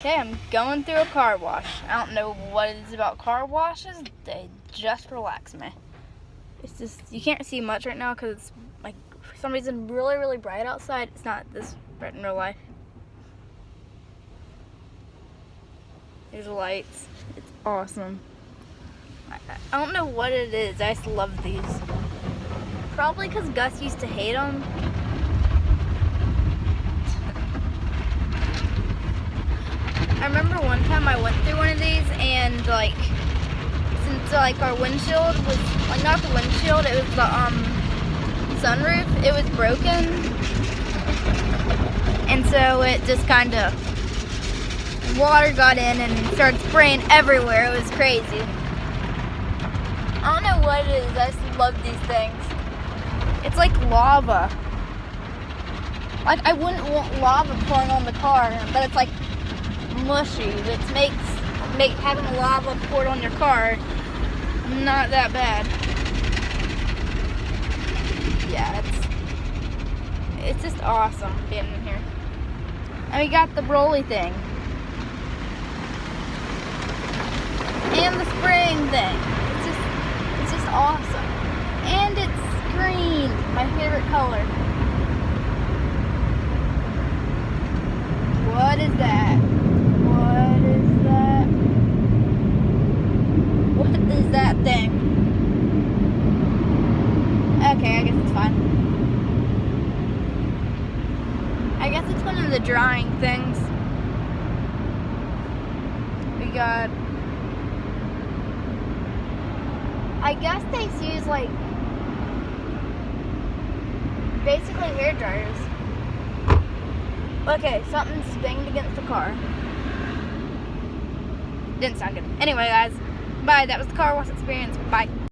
Okay, I'm going through a car wash. I don't know what it is about car washes. They just relax me. It's just, you can't see much right now because it's like, for some reason, really, really bright outside. It's not this bright in real life. There's lights. It's awesome. I don't know what it is. I just love these. Probably because Gus used to hate them. I remember one time I went through one of these and since our windshield was, not the windshield, it was the sunroof, it was broken. And so it just kind of, water got in and started spraying everywhere. It was crazy. I don't know what it is, I just love these things. It's like lava. Like, I wouldn't want lava pouring on the car, but it's like mushy, which makes having lava poured on your car not that bad. Yeah, it's just awesome being in here. And we got the Broly thing. And the spraying thing. It's just awesome. And it's green, my favorite color. What is that? What is that thing? Okay, I guess it's fine. I guess it's one of the drying things. We got, I guess they use basically hair dryers. Okay, something's banged against the car. Didn't sound good. Anyway, guys, bye. That was the car wash experience. Bye.